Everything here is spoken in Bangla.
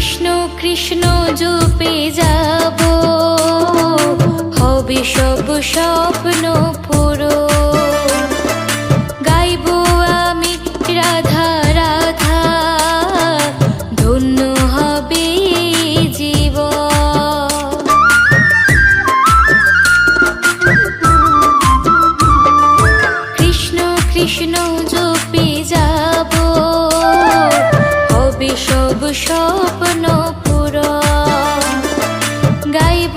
কৃষ্ণ কৃষ্ণ জপে যাব, হবে সব স্বপ্ন পূরণ। গাইব আমি রাধা রাধা, ধন্য হবে জীবন। কৃষ্ণ কৃষ্ণ জপে যাব, হবে সব স্বপ্ন পূরণ। গাইব